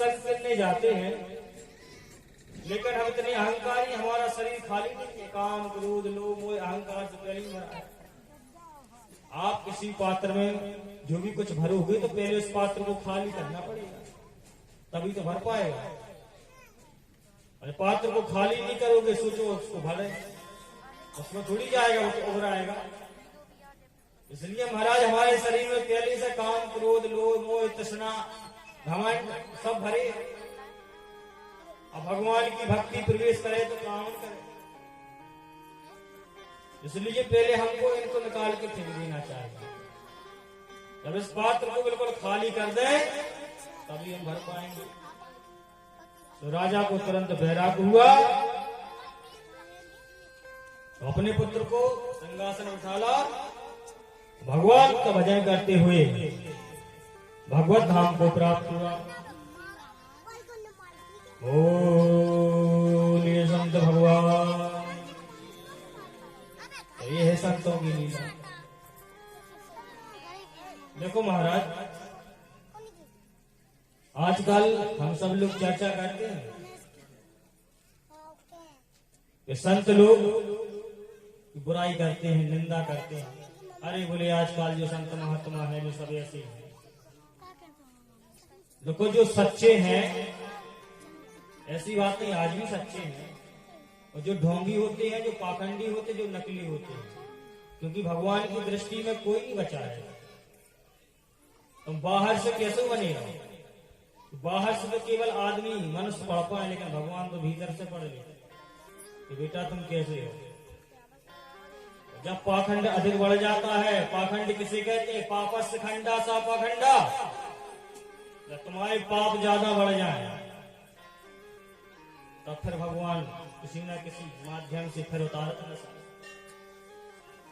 स्वर्ग करने जाते हैं, लेकिन हम इतने अहंकारी, हमारा शरीर खाली नहीं है। काम क्रोध लोभ मोह अहंकार से पहले ही भरा है। आप किसी पात्र में जो भी कुछ भरोगे तो पहले उस पात्र को खाली करना पड़ेगा, तभी तो भर पाएगा। अरे पात्र को खाली नहीं करोगे, सोचो उसको भरे, उसमें थोड़ी जाएगा, वो तो उभराएगा। इसलिए महाराज हमारे शरीर में पहले से काम क्रोध लोभ मोह तृष्णा घमंड सब भरे। अब भगवान की भक्ति प्रवेश करे तो काम करे, इसलिए पहले हमको इनको निकाल के फेंक देना चाहिए। जब इस पात्र को बिल्कुल खाली कर दे तभी हम भर पाएंगे। तो राजा को तुरंत वैराग हुआ, तो अपने पुत्र को सिंहासन उठाला, भगवान का भजन करते हुए भगवत धाम को प्राप्त हुआ। बोलिए संत भगवान। तो ये है संतों की लीला। देखो महाराज, आजकल हम सब लोग चर्चा करते हैं कि संत लोग बुराई करते हैं, निंदा करते हैं। अरे बोले आजकल जो संत महात्मा है वो सब ऐसे हैं। देखो जो सच्चे हैं, ऐसी बात नहीं, आज भी सच्चे हैं, और जो ढोंगी होते हैं, जो पाखंडी होते हैं, जो नकली होते हैं, क्योंकि भगवान की दृष्टि में कोई नहीं बचा है। तुम बाहर से कैसे बनेगा? बाहर से तो केवल आदमी मनुष्य पढ़ पाए, लेकिन भगवान तो भीतर से पढ़ ले कि बेटा तुम कैसे हो। जब पाखंड अधिक बढ़ जाता है, पाखंड किसे कहते हैं? पापस्य खंडा सा पाखंडा। जब तुम्हारे पाप ज्यादा बढ़ जाए तब फिर भगवान किसी न किसी माध्यम से फिर उतारता है।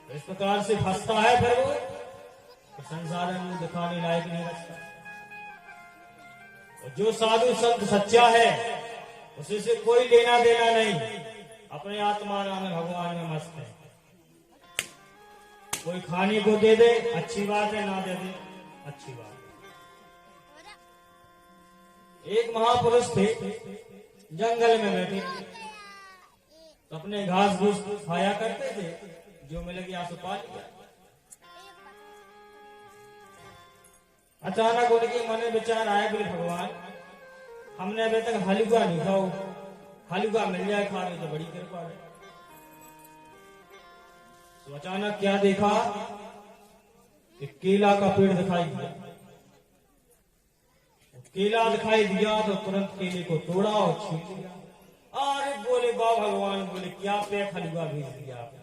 इस प्रकार से फंसता है, फिर वो तो संसार में दिखाने लायक नहीं बचता। और जो साधु संत सच्चा है उसे से कोई लेना देना नहीं, अपने आत्मा में भगवान में मस्त है। कोई खाने को दे दे अच्छी बात है, ना दे दे अच्छी बात है। एक महापुरुष थे, जंगल में बैठे, तो अपने घास फूस खाया करते थे, जो मिल गया सो पा लिया। अचानक उनके मन में विचार आया, बोले भगवान हमने अभी तक हलवा नहीं खाओ, हलवा मिल जाए खाने तो बड़ी कृपा है। तो अचानक क्या देखा कि केला का पेड़ दिखाई दिया। केला दिखाई दिया तो तुरंत केले को तोड़ा और छीन लिया। अरे बोले वाह भगवान, बोले क्या पैक हलवा भेज दिया आपने।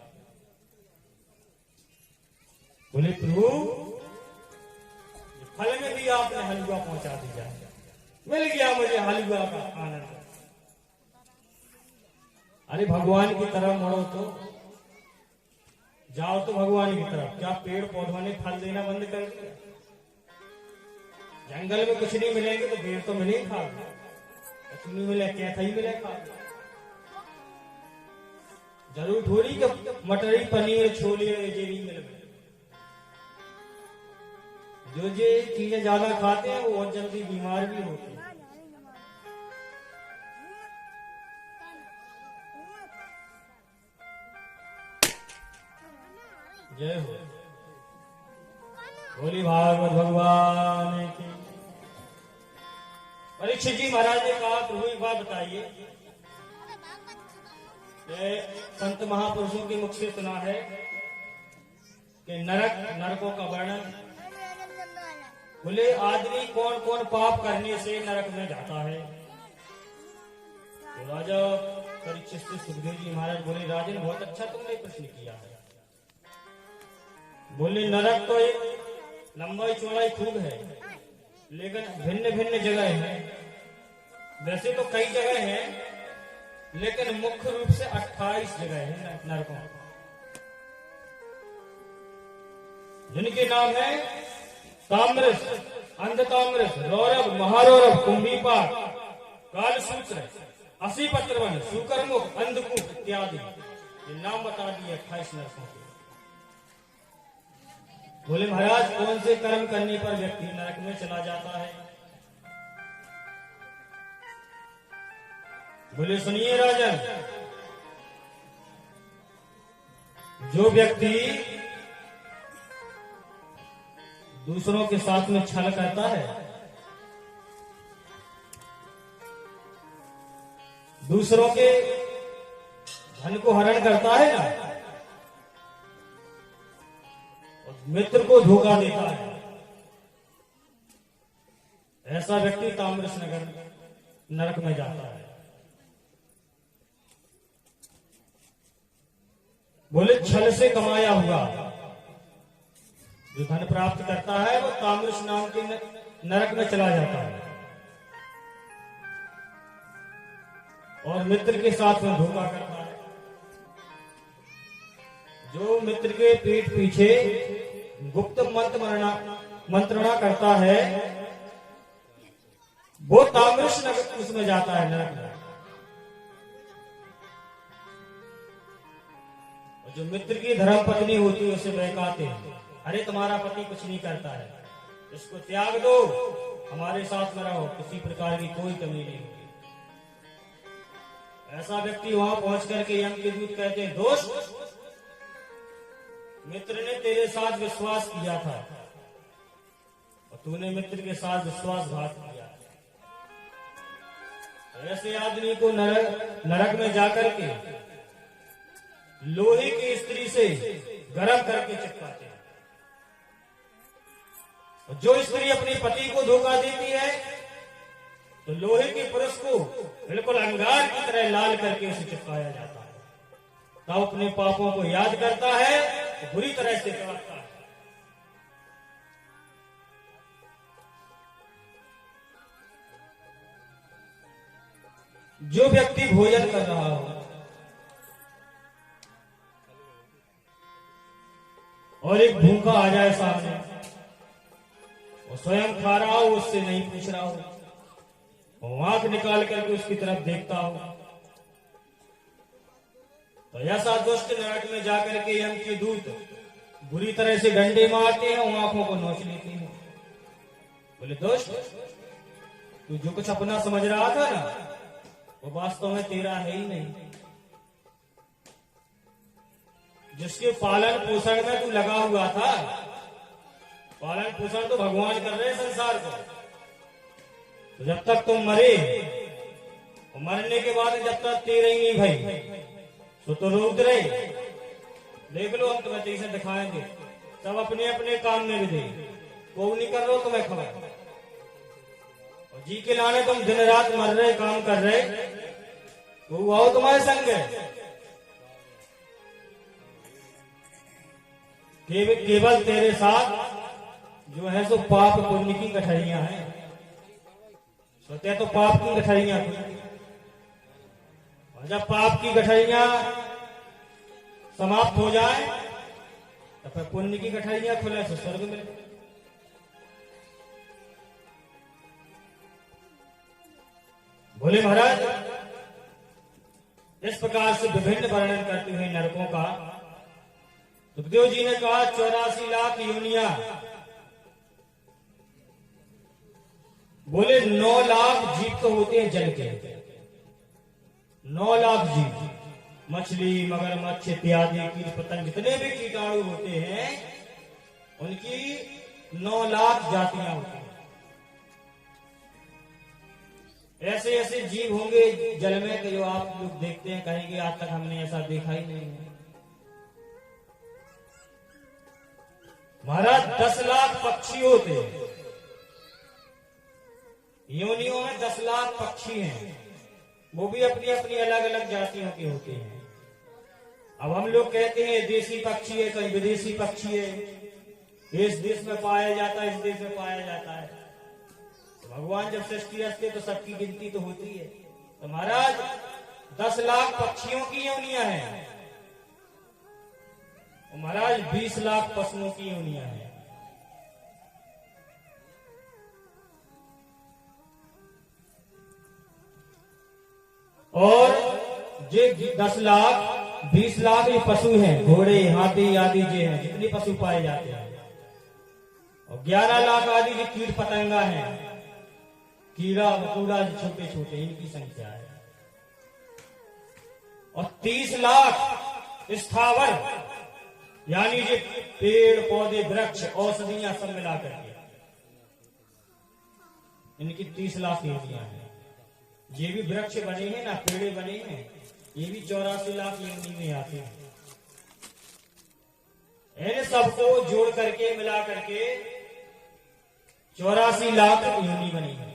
बोले प्रभु फल में भी आपने हलवा पहुंचा दिया, मिल गया मुझे हलवा का आनंद। अरे भगवान की तरफ मुड़ो तो जाओ, तो भगवान की तरफ। क्या पेड़ पौधों ने फल देना बंद कर दिया? जंगल में कुछ नहीं मिलेंगे तो पेड़ तो मिले खा, कुछ नहीं मिले क्या ही मिले खा। जरूर थोड़ी कि मटरी पनीर छोले ये नहीं मिल गए। जो चीजें ज्यादा खाते हैं वो बहुत जल्दी बीमार भी होते हैं। जय हो, बोली भागवत भगवान की। परीक्षित जी महाराज ने कहा प्रभु एक बात बताइए, संत महापुरुषों के मुख से सुना है कि नरकों का वर्णन। बोले आदमी कौन कौन पाप करने से नरक में जाता है? तो राजा परीक्षित से सुखदेव जी महाराज बोले राजन बहुत अच्छा तुमने प्रश्न किया है। बोले नरक तो एक लंबाई चौड़ाई खूब है, लेकिन भिन्न भिन्न जगह है। वैसे तो कई जगह हैं, लेकिन मुख्य रूप से 28 जगह है नरकों, जिनके नाम है ताम्रस, अंधताम्रस, रौरव, महारौरव, कुंभीपाक, कालसूत्र, असीपत्रवन, सुकर्मुख, अंधकूप इत्यादि। ये नाम बता दिए 28 नरकों के। बोले महाराज कौन से कर्म करने पर व्यक्ति नरक में चला जाता है? बोले सुनिए राजन, जो व्यक्ति दूसरों के साथ में छल करता है, दूसरों के धन को हरण करता है ना, और मित्र को धोखा देता है, ऐसा व्यक्ति ताम्रस नगर नरक में जाता है। बोले छल से कमाया हुआ जो धन प्राप्त करता है वो ताम्रस नाम के नरक में चला जाता है, और मित्र के साथ में धोखा करता है। जो मित्र के पीठ पीछे गुप्त मंत्रणा करता है वो ताम्रस नरक उसमें जाता है, नरक में। जो मित्र की धर्म पत्नी होती है उसे बहकाते हैं, अरे तुम्हारा पति कुछ नहीं करता है, इसको त्याग दो, हमारे साथ में रहो, किसी प्रकार की कोई कमी नहीं होती। ऐसा व्यक्ति वहां पहुंच करके यम के दूत कहते हैं, दोस्त, मित्र ने तेरे साथ विश्वास किया था और तूने मित्र के साथ विश्वासघात किया। ऐसे आदमी को नरक में जाकर के लोहे की स्त्री से गरम करके चिपकाते हैं। और जो स्त्री अपने पति को धोखा देती है तो लोहे के पुरुष को बिल्कुल अंगार की तरह लाल करके उसे चिपकाया जाता है। तब अपने पापों को याद करता है तो बुरी तरह से तड़पता है। जो व्यक्ति भोजन कर रहा हो और एक भूखा आ जाए सामने, वो स्वयं खा रहा हो, उससे नहीं पूछ रहा हो, वो आंख निकाल करके उसकी तरफ देखता हो, तो ऐसा दुष्ट नरक में जाकर के यम के दूत बुरी तरह से डंडे मारते हैं, वो आंखों को नोच लेते हैं। बोले दोस्त, तू जो कुछ अपना समझ रहा था ना, वो वास्तव में तेरा है ही नहीं। जिसके पालन पोषण में तू लगा हुआ था, पालन पोषण तो भगवान कर रहे हैं संसार को। तो जब तक तुम मरे और मरने के बाद जब तक तेरे ही नहीं भाई, तो रोक रहे, देख लो हम तुम्हें तेज दिखाएंगे, सब अपने अपने काम में भी दे, वो नहीं कर रहे तुम्हें खबर। और जी के लाने तुम दिन रात मर रहे, काम कर रहे, वो आओ तुम्हारे संग है। केवल तेरे साथ जो है सो पाप पुण्य की कठिनाइयां हैं, सोते तो पाप की कठिनाइयां थी, और जब पाप की कठिनाइयां समाप्त हो जाए तो फिर पुण्य की कठिनाइयां खुले तो स्वर्ग मिले। बोले महाराज, इस प्रकार से विभिन्न वर्णन करते हुए नरकों का सुखदेव जी ने कहा 84 लाख योनियां। बोले 9 लाख जीव तो होते हैं जल के, 9 लाख जीव, मछली मगरमच्छ इत्यादि कीट पतंग जितने भी कीटाणु होते हैं उनकी 9 लाख जातियां होती हैं। ऐसे ऐसे जीव होंगे जल में कि जो आप लोग देखते हैं कहेंगे आज तक हमने ऐसा देखा ही नहीं है। महाराज 10 लाख पक्षी होते हैं, योनियों में 10 लाख पक्षी हैं, वो भी अपनी अपनी अलग अलग जातियों के होते हैं। अब हम लोग कहते हैं देसी पक्षी है, कहीं विदेशी पक्षी है, इस देश में पाया जाता है, इस देश में पाया जाता है। तो भगवान जब सृष्टि रचते तो सबकी गिनती तो होती है। तो महाराज 10 लाख पक्षियों की योनियां हैं, महाराज 20 लाख पशुओं की योनियां हैं। और ये 10 लाख 20 लाख ये पशु हैं, घोड़े हाथी आदि जो हैं जितने पशु पाए जाते हैं, और 11 लाख आदि जो कीट पतंगा हैं, कीड़ा मकोड़ा छोटे छोटे, इनकी संख्या है। और 30 लाख स्थावर यानी ये पेड़ पौधे वृक्ष औषधियां सब मिलाकर के इनकी 30 लाख योनियां हैं। ये भी वृक्ष बने हैं ना, पेड़े बने हैं, ये भी 84 लाख योनि में आते हैं। इन सबको जोड़ करके मिला करके 84 लाख योनि बनी है।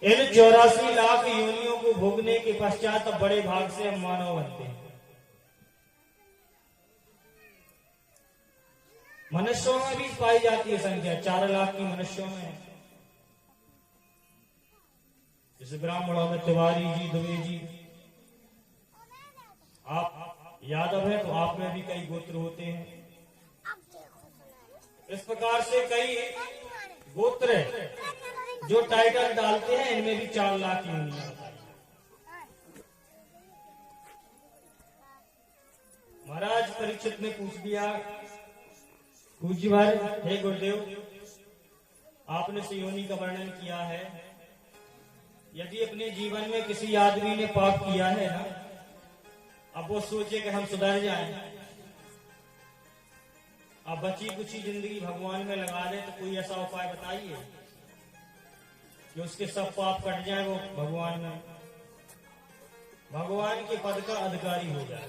इन 84 लाख योनियों को भोगने के पश्चात अब बड़े भाग से हम मानव बनते हैं। मनुष्यों में भी पाई जाती है संख्या 4 लाख की मनुष्यों में। जैसे ब्राह्मणों में तिवारी जी, दुबे जी, आप यादव है तो आप में भी कई गोत्र होते हैं। इस प्रकार से कई गोत्र जो टाइटल डालते हैं इनमें भी 4 लाख योनियां होती हैं। महाराज परीक्षित ने पूछ दिया, पूज्य भाई, हे गुरुदेव, आपने से योनि का वर्णन किया है। यदि अपने जीवन में किसी आदमी ने पाप किया है ना, अब वो सोचे कि हम सुधर जाएं, अब बची कुछ जिंदगी भगवान में लगा दे, तो कोई ऐसा उपाय बताइए कि उसके सब पाप कट जाए, वो भगवान के पद का अधिकारी हो जाए।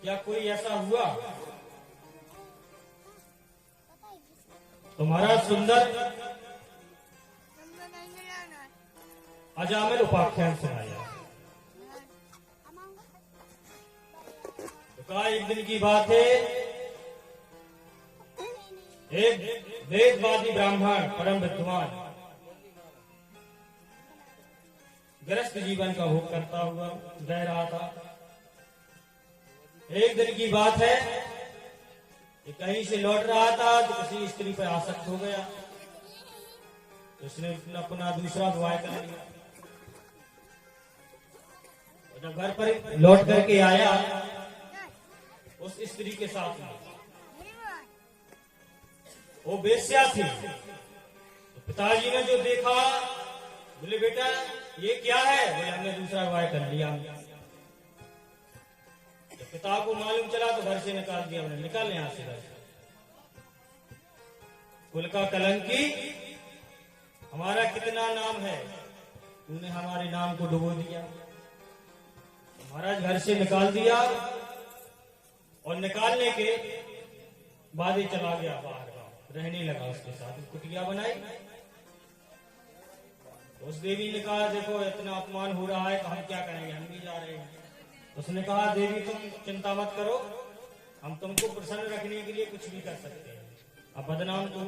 क्या कोई ऐसा हुआ? तुम्हारा सुंदर अजामिल उपाख्यान सुनाया। तो कहा एक दिन की बात है, एक वेदवादी ब्राह्मण परम विद्वान गृहस्थ जीवन का भोग करता हुआ रह रहा था। एक दिन की बात है कि कहीं से लौट रहा था तो किसी स्त्री पर आसक्त हो गया, तो उसने अपना दूसरा विवाह कर लिया। जब घर पर लौट करके आया उस स्त्री के साथ में, वो वेश्या थी। तो पिताजी ने जो देखा, बोले बेटा ये क्या है? बोले हमने दूसरा विवाह कर लिया। तो पिता को मालूम चला तो घर से निकाल दिया, उन्हें निकाल यहां से घर से। कुल का कलंकी, हमारा कितना नाम है, तूने हमारे नाम को डुबो दिया। महाराज घर से निकाल दिया और निकालने के बाद ही चला गया बाहर गांव, रहने लगा उसके साथ, कुटिया बनाई। उस देवी ने कहा देखो इतना अपमान हो रहा है तो हम क्या करेंगे, हम भी जा रहे हैं। उसने कहा देवी तुम चिंता मत करो, हम तुमको प्रसन्न रखने के लिए कुछ भी कर सकते हैं, अब बदनाम तो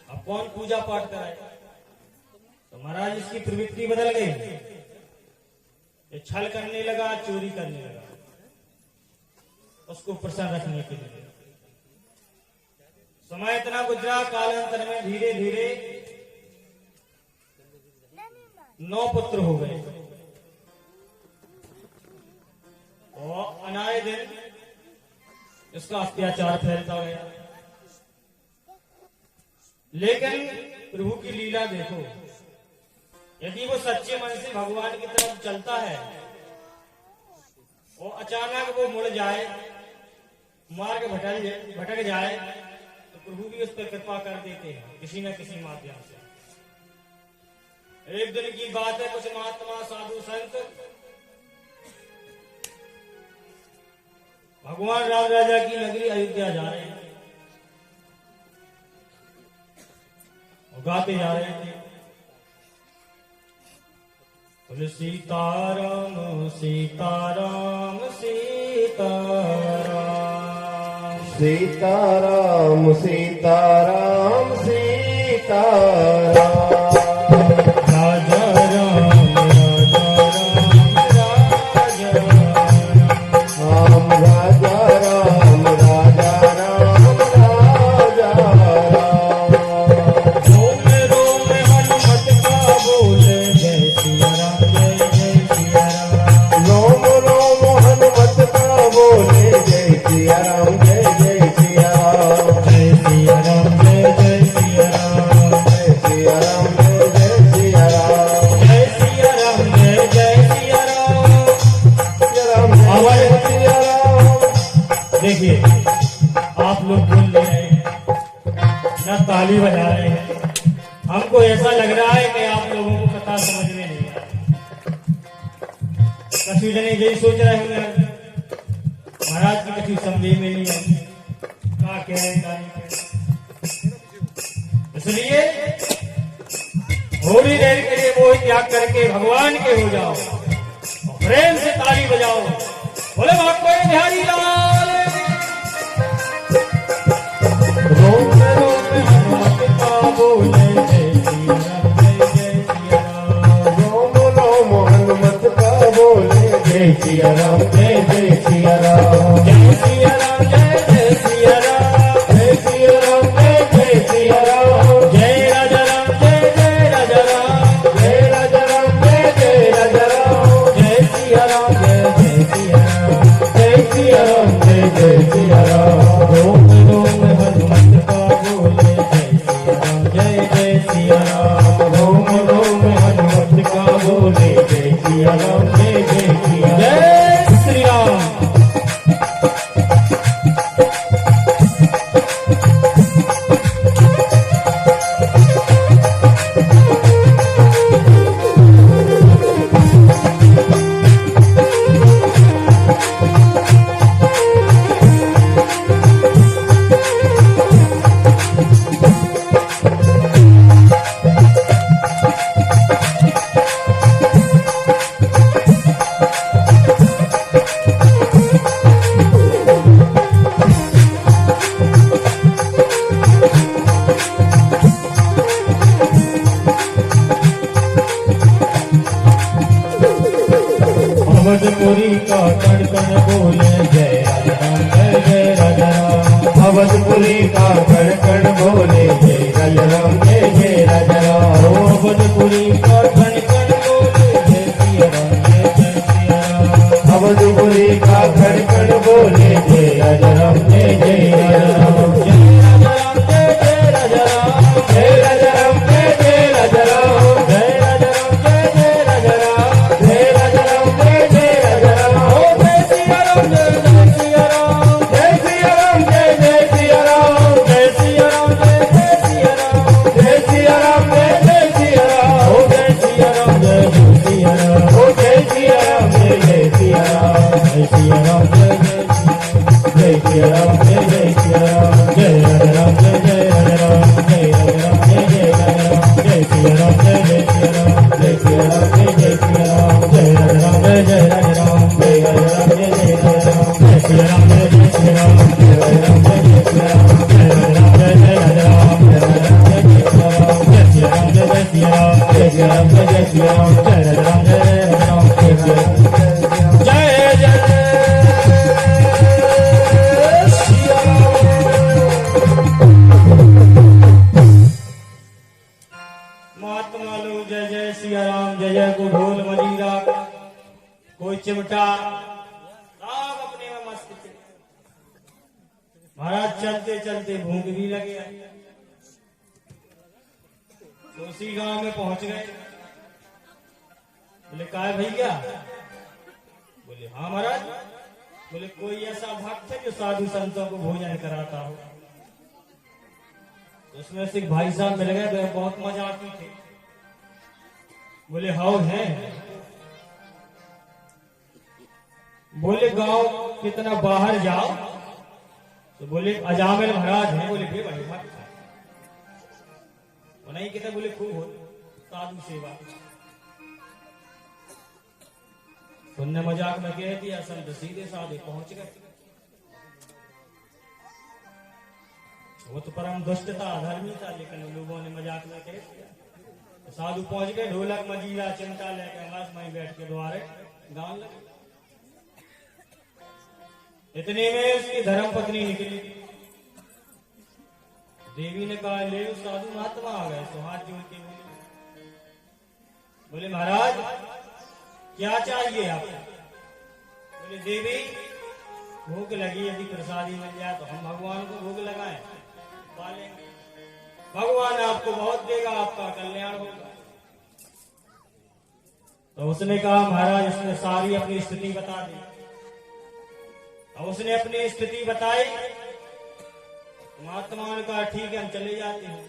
अब कौन पूजा पाठ कराए। तो महाराज इसकी प्रवृत्ति बदल गई, ये छल करने लगा, चोरी करने लगा उसको प्रसन्न रखने के लिए। समय इतना गुजरा, कालांतर में धीरे धीरे 9 पुत्र हो गए और अनाए दिन इसका अत्याचार फैलता गया। लेकिन प्रभु की लीला देखो, यदि वो सच्चे मन से भगवान की तरफ चलता है और अचानक वो मुड़ जाए, मार्ग भटक जाए, तो प्रभु भी उस पर कृपा कर देते हैं किसी न किसी माध्यम से। एक दिन की बात है, कुछ महात्मा साधु संत भगवान राम राजा की नगरी अयोध्या जा रहे हैं और गाते जा रहे थे, बोले सीताराम सीताराम सीताराम सीताराम सीताराम सीताराम, राजा राम राजा राम राजा राम, राम राजा राम राजा राम, रोम रोम हनुमत का बोले जय सिया राम जय जय सिया राम। रोम रोम हनुमत का बोले जय सिया राम जय जय सिया राम, जय सिया राम जय जय सिया राम। आप लोग बोल रहे हैं न ताली बजा रहे हैं। हमको ऐसा लग रहा है कि आप लोगों को कथा समझ में नहीं आ कछु जने यही सोच रहे होंगे महाराज की कछु समझे में नहीं आई क्या कह रहे हैं। इसलिए थोड़ी देर के लिए मोह त्याग करके भगवान के हो जाओ और प्रेम से ताली बजाओ। बोले भगवान बिहारी लाल रोम रोम हनुमत का बोले जय सिया राम जय सिया राम। रोम रोम हनुमत का बोले जय सिया राम जय सिया राम। जय सिया राम जय सिया राम जय सिया राम जय सिया राम। जय राजा राम जय राजा राम जय राजा राम जय राजा राम। जय सिया राम जय सिया राम जय सिया राम जय सिया राम। रोम रोम हनुमत का बोले जय सिया राम। रोम रोम हनुमत का बोले जय सिया राम जय सिया राम। जय श्री राम। अवधपुरी का कण कण बोले जय राजा राम जय राजा राम। अवधपुरी का कण कण बोले जय राजा राम जय राजा राम। अवधपुरी का कण कण बोले जय सिया राम जय सिया राम। अवधपुरी का कण कण बोले जय राजा राम जय राजा राम। जय राजा राम जय राजा राम जय राजा राम जय राजा राम। जय राजा राम जय राजा राम जय राजा राम जय राजा राम। जय सिया राम जय सिया राम जय सिया राम जय सिया राम। जय सिया राम जय सिया राम जय सिया राम जय सिया राम। जय सिया राम ओ जय सिया राम जय सिया राम। जय सिया राम जय सिया राम जय सिया राम। जय राजा राम जय राजा राम जय राजा राम जय राजा राम जय सिया राम जय सिया राम जय सिया राम जय सिया राम। जय राजा राम जय राजा राम जय राजा राम जय राजा राम जय सिया राम जय सिया राम जय राजा राम जय सिया राम जय राजा राम जय राजा राम जय राजा राम जय सिया राम जय सिया राम जय सिया राम जय सिया राम जय राजा राम जय राजा राम जय सिया राम जय जय सिया महात्मा लोग जय जय सिया राम जय जय को ढोल मजीरा कोई चिमटा सब अपने में मस्त थे। महाराज चलते चलते भूख भी लगे। उसी गांव में पहुंच गए। बोले का है भैया? बोले हाँ महाराज। बोले कोई ऐसा भक्त है जो साधु संतों को भोजन कराता हो? तो उसमें से एक भाई साहब मिल गए, वे बहुत मजाकी थे। बोले हाउ है? बोले गांव कितना बाहर जाओ तो बोले अजामिल महाराज हैं। बोले बे भाई मत वो नहीं कहते। बोले खूब हो साधु सेवा। तुमने मजाक में कह दिया, असल तो सीधे साधे पहुंच गए। वो तो परम दुष्ट था, अधर्मी था, लेकिन लोगों ने मजाक में कह दिया। तो साधु पहुंच गए, ढोलक मजीरा चिंता लेकर बस वहीं बैठ के द्वारे गाँव लगे। इतने में उसकी धर्म पत्नी निकली। देवी ने कहा ले साधु महात्मा आ गए। तो हाथ जोड़ के बोले महाराज क्या चाहिए आपको? बोले देवी भूख लगी, यदि प्रसादी मिल जाए तो हम भगवान को भोग लगाएं, पालेंगे। भगवान आपको बहुत देगा, आपका कल्याण होगा। तो उसने कहा महाराज उसने सारी अपनी स्थिति बता दी। और उसने अपनी स्थिति बताई महात्मा ने कहा ठीक है हम चले जाते हैं।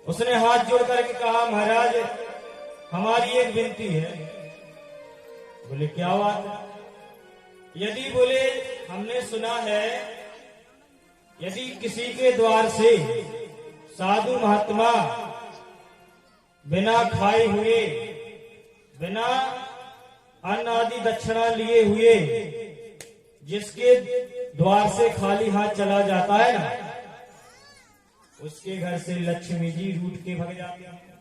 उसने हाथ जोड़ करके कहा महाराज हमारी एक विनती है। बोले क्या बात है? यदि बोले हमने सुना है यदि किसी के द्वार से साधु महात्मा बिना खाए हुए बिना अन्न आदि दक्षिणा लिए हुए जिसके द्वार से खाली हाथ चला जाता है ना उसके घर से लक्ष्मी जी रूठ के भाग जाते हैं।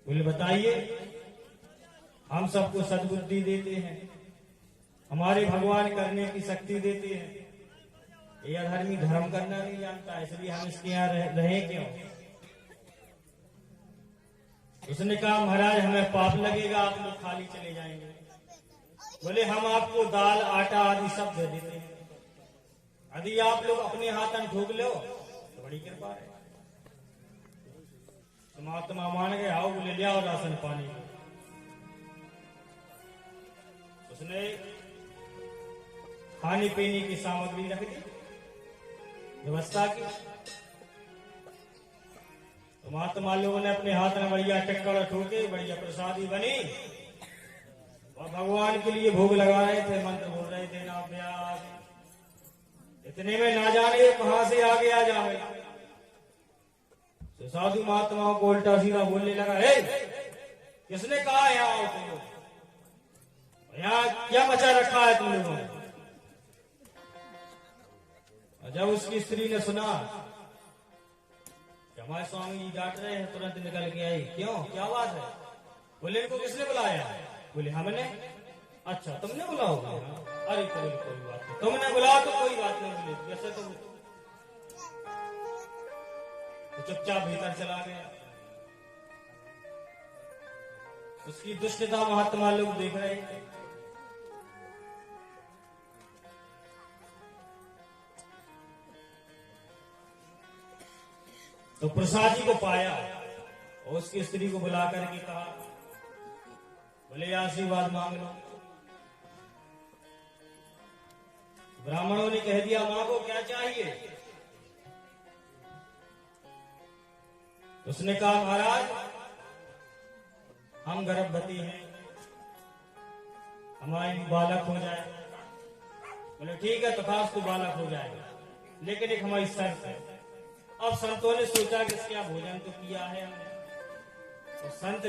बोले बताइए हम सबको सद्बुद्धि देते हैं हमारे भगवान करने की शक्ति देते हैं ये अधर्मी धर्म करना नहीं जानता इसलिए हम इसके यहाँ रहे क्यों? उसने कहा महाराज हमें पाप लगेगा आप लोग खाली चले जाएंगे। बोले हम आपको दाल आटा आदि सब दे देते हैं यदि आप लोग अपने हाथन ठोक लो तो बड़ी कृपा है। तो महात्मा मान गए आओ बोले ले आओ राशन पानी। उसने खाने पीने की सामग्री रख दी व्यवस्था की। तो महात्मा लोगों ने अपने हाथ में बढ़िया टक्कर ठोके बढ़िया प्रसादी बनी और भगवान के लिए भोग लगा रहे थे मंत्र बोल रहे थे ना व्यास। इतने में ना जाने कहां से आगे आ जाए तो साधु महात्माओं को उल्टा सीधा बोलने लगा हे किसने कहा यहाँ आओ तुम लोग यहाँ क्या मचा रखा है तुम लोगों ने? जब उसकी स्त्री ने सुना कि हमारे स्वामी जी डांट रहे हैं तुरंत निकल के आई। क्यों क्या बात है? बोले इनको किसने बुलाया? बोले हमने। अच्छा तुमने बुलाओगे? अरे कोई बात नहीं तुमने बुलाओ तो कोई बात नहीं। बोले जैसे तुम तो चुपचाप भीतर चला गया। उसकी दुष्टता महात्मा लोग देख रहे थे। तो प्रसाद जी को पाया और उसकी स्त्री को बुला करके कहा बोले आशीर्वाद मांग लो। ब्राह्मणों ने कह दिया मां को क्या चाहिए? उसने कहा महाराज हम गर्भवती हैं हमारे बालक हो जाए। बोले ठीक है तथास्तु बालक हो जाएगा लेकिन एक हमारी शर्त है। अब संतों ने सोचा कि क्या भोजन तो किया है हमने तो संत